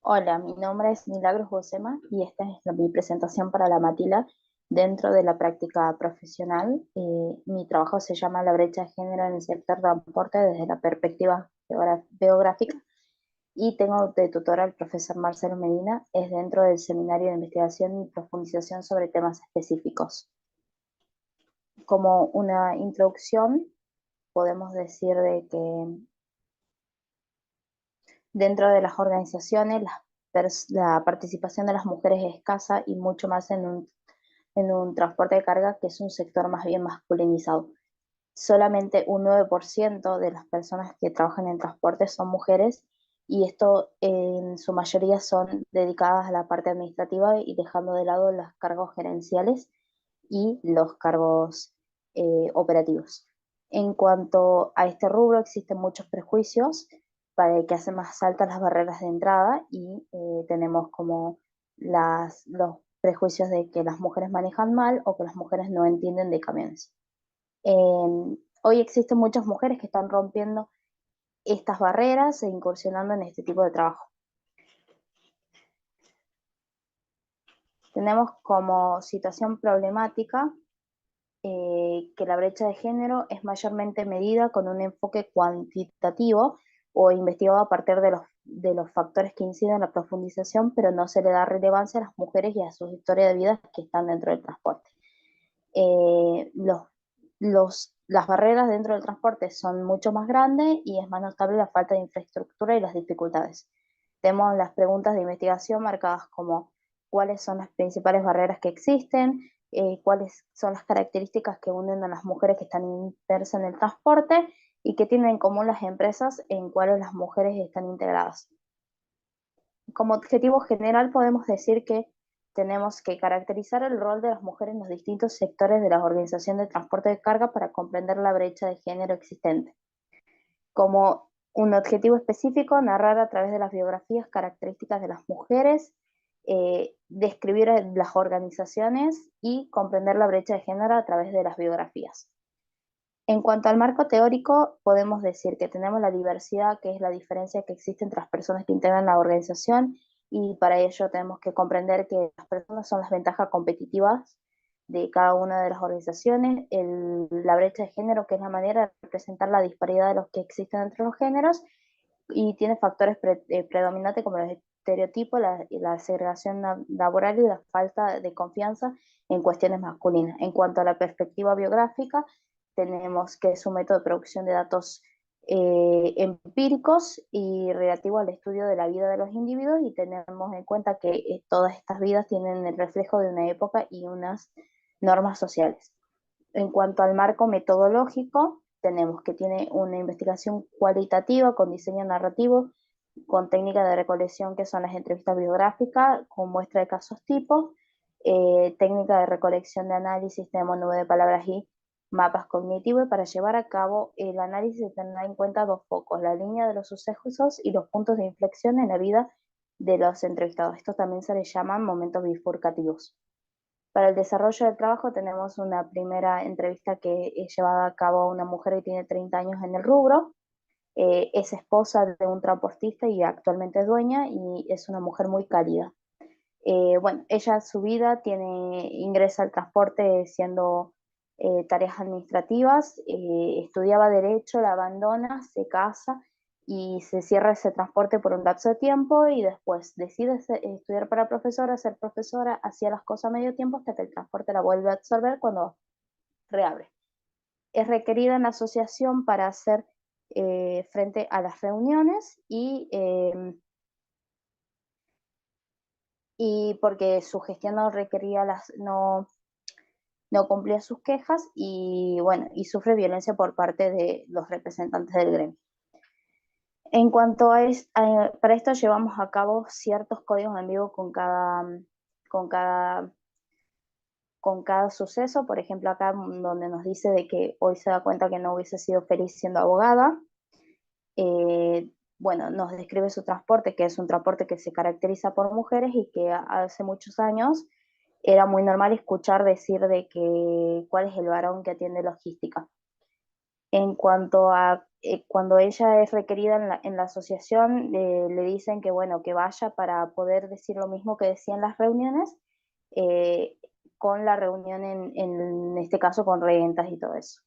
Hola, mi nombre es Milagros Josema y esta es mi presentación para la Matila dentro de la práctica profesional. Mi trabajo se llama La brecha de género en el sector transporte desde la perspectiva geográfica y tengo de tutor al profesor Marcelo Medina, es dentro del seminario de investigación y profundización sobre temas específicos. Como una introducción, podemos decir de que dentro de las organizaciones la participación de las mujeres es escasa y mucho más en un transporte de carga que es un sector más bien masculinizado. Solamente un 9% de las personas que trabajan en transporte son mujeres y esto en su mayoría son dedicadas a la parte administrativa y dejando de lado los cargos gerenciales y los cargos operativos. En cuanto a este rubro, existen muchos prejuicios para que hacen más altas las barreras de entrada y tenemos como los prejuicios de que las mujeres manejan mal o que las mujeres no entienden de camiones. Hoy existen muchas mujeres que están rompiendo estas barreras e incursionando en este tipo de trabajo. Tenemos como situación problemática que la brecha de género es mayormente medida con un enfoque cuantitativo o investigado a partir de los factores que inciden en la profundización, pero no se le da relevancia a las mujeres y a sus historias de vida que están dentro del transporte. Las barreras dentro del transporte son mucho más grandes y es más notable la falta de infraestructura y las dificultades. Tenemos las preguntas de investigación marcadas como cuáles son las principales barreras que existen, cuáles son las características que unen a las mujeres que están inmersas en el transporte y qué tienen en común las empresas en cuales las mujeres están integradas. Como objetivo general podemos decir que tenemos que caracterizar el rol de las mujeres en los distintos sectores de la organización de transporte de carga para comprender la brecha de género existente. Como un objetivo específico, narrar a través de las biografías características de las mujeres, describir las organizaciones y comprender la brecha de género a través de las biografías. En cuanto al marco teórico, podemos decir que tenemos la diversidad, que es la diferencia que existe entre las personas que integran la organización, y para ello tenemos que comprender que las personas son las ventajas competitivas de cada una de las organizaciones, la brecha de género, que es la manera de representar la disparidad de los que existen entre los géneros, y tiene factores predominantes como los estereotipos, la segregación laboral y la falta de confianza en cuestiones masculinas. En cuanto a la perspectiva biográfica, tenemos que es un método de producción de datos empíricos y relativo al estudio de la vida de los individuos, y tenemos en cuenta que todas estas vidas tienen el reflejo de una época y unas normas sociales. En cuanto al marco metodológico, tenemos que tiene una investigación cualitativa con diseño narrativo, con técnicas de recolección que son las entrevistas biográficas, con muestra de casos tipos, técnica de recolección de análisis, tenemos nube de palabras y mapas cognitivos, y para llevar a cabo el análisis se tendrá en cuenta dos focos, la línea de los sucesos y los puntos de inflexión en la vida de los entrevistados. Estos también se les llaman momentos bifurcativos. Para el desarrollo del trabajo tenemos una primera entrevista que es llevada a cabo a una mujer que tiene 30 años en el rubro, es esposa de un transportista y actualmente es dueña, y es una mujer muy cálida. Bueno, ella su vida ingresa al transporte siendo tareas administrativas, estudiaba derecho, la abandona, se casa y se cierra ese transporte por un lapso de tiempo, y después decide estudiar para profesora, ser profesora, hacía las cosas a medio tiempo hasta que el transporte la vuelve a absorber cuando reabre. Es requerida en la asociación para hacer frente a las reuniones y porque su gestión no requería no cumplía sus quejas, y bueno, y sufre violencia por parte de los representantes del gremio. En cuanto para esto llevamos a cabo ciertos códigos en vivo con cada, con cada suceso. Por ejemplo, acá donde nos dice de que hoy se da cuenta que no hubiese sido feliz siendo abogada. Bueno, nos describe su transporte, que es un transporte que se caracteriza por mujeres y que hace muchos años era muy normal escuchar decir de que cuál es el varón que atiende logística. En cuanto a cuando ella es requerida en la asociación, le dicen que bueno, que vaya para poder decir lo mismo que decía en las reuniones, eh, con la reunión en este caso con regentas y todo eso.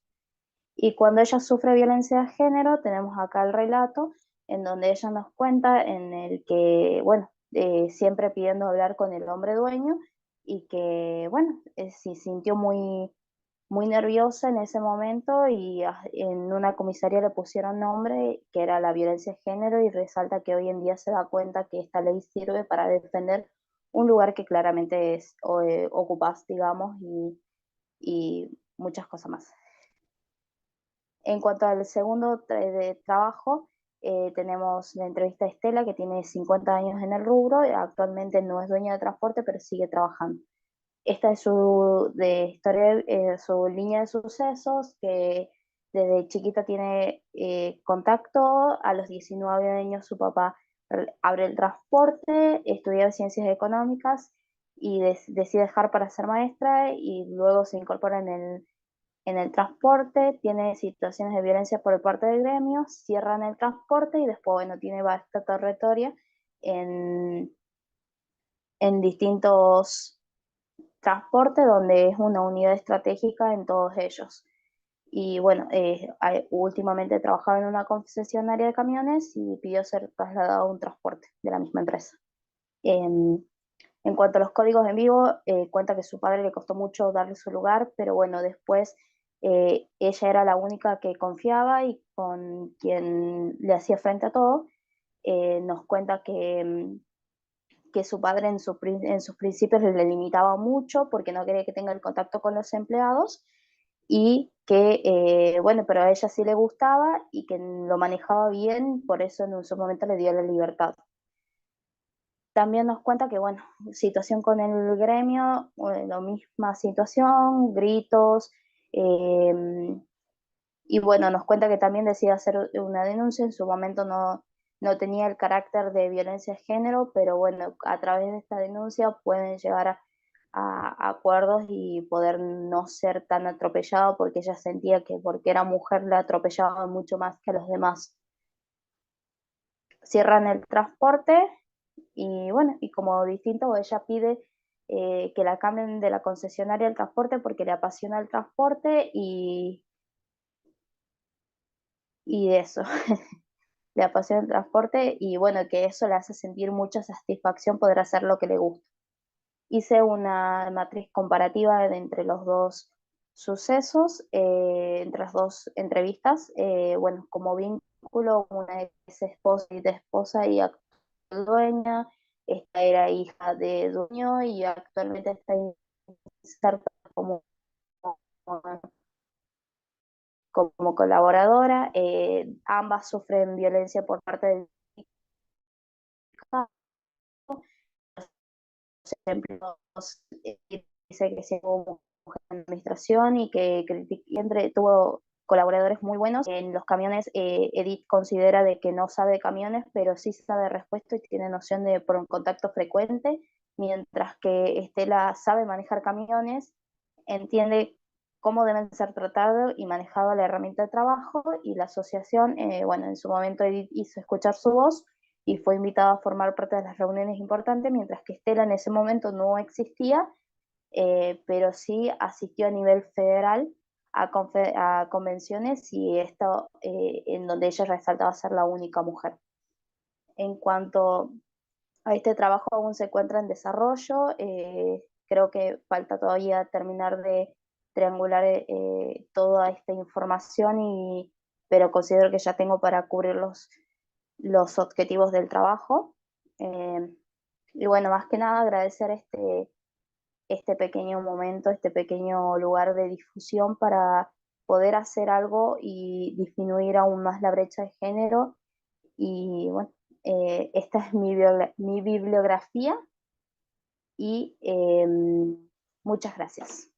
Y cuando ella sufre violencia de género, tenemos acá el relato en donde ella nos cuenta en el que, bueno, siempre pidiendo hablar con el hombre dueño y que, bueno, se sintió muy nerviosa en ese momento y en una comisaría le pusieron nombre que era la violencia de género y resalta que hoy en día se da cuenta que esta ley sirve para defender un lugar que claramente es ocupas, digamos, y muchas cosas más. En cuanto al segundo de trabajo, tenemos la entrevista a Estela, que tiene 50 años en el rubro, actualmente no es dueña de transporte, pero sigue trabajando. Esta es su, de historia, su línea de sucesos, que desde chiquita tiene contacto, a los 19 años su papá abre el transporte, estudia ciencias económicas y decide dejar para ser maestra y luego se incorpora en el transporte, tiene situaciones de violencia por parte del gremio, cierran el transporte y después, bueno, tiene vasta trayectoria en, en distintos transportes donde es una unidad estratégica en todos ellos. Y bueno, últimamente trabajaba en una concesionaria de camiones y pidió ser trasladado a un transporte de la misma empresa. En cuanto a los códigos en vivo, cuenta que su padre le costó mucho darle su lugar, pero bueno, después ella era la única que confiaba y con quien le hacía frente a todo. Nos cuenta que su padre en sus principios le limitaba mucho porque no quería que tenga el contacto con los empleados y que, bueno, pero a ella sí le gustaba y que lo manejaba bien, por eso en su momento le dio la libertad. También nos cuenta que, bueno, situación con el gremio, la misma situación, gritos, eh, y bueno, nos cuenta que también decide hacer una denuncia, en su momento no tenía el carácter de violencia de género, pero bueno, a través de esta denuncia pueden llegar a acuerdos y poder no ser tan atropellado porque ella sentía que porque era mujer la atropellaban mucho más que a los demás. Cierran el transporte y bueno, y como distinto, ella pide que la cambien de la concesionaria al transporte porque le apasiona el transporte y eso, le apasiona el transporte y bueno, que eso le hace sentir mucha satisfacción poder hacer lo que le gusta. Hice una matriz comparativa entre los dos sucesos, entre las dos entrevistas, bueno, como vínculo, una es esposa y de esposa y actual dueña, esta era hija de dueño y actualmente está inserta como, como colaboradora. Ambas sufren violencia por parte del empleados, dice que se tuvo en administración y que siempre tuvo colaboradores muy buenos. En los camiones, Edith considera de que no sabe camiones, pero sí sabe respuesta y tiene noción de por un contacto frecuente, mientras que Estela sabe manejar camiones, entiende cómo deben ser tratados y manejado la herramienta de trabajo y la asociación, bueno, en su momento Edith hizo escuchar su voz y fue invitada a formar parte de las reuniones importantes, mientras que Estela en ese momento no existía, pero sí asistió a nivel federal a convenciones y esto en donde ella resaltaba ser la única mujer. En cuanto a este trabajo aún se encuentra en desarrollo, creo que falta todavía terminar de triangular toda esta información, pero considero que ya tengo para cubrir los objetivos del trabajo. Eh, y bueno, más que nada agradecer este pequeño momento, este pequeño lugar de difusión para poder hacer algo y disminuir aún más la brecha de género. Y bueno, esta es mi bibliografía y muchas gracias.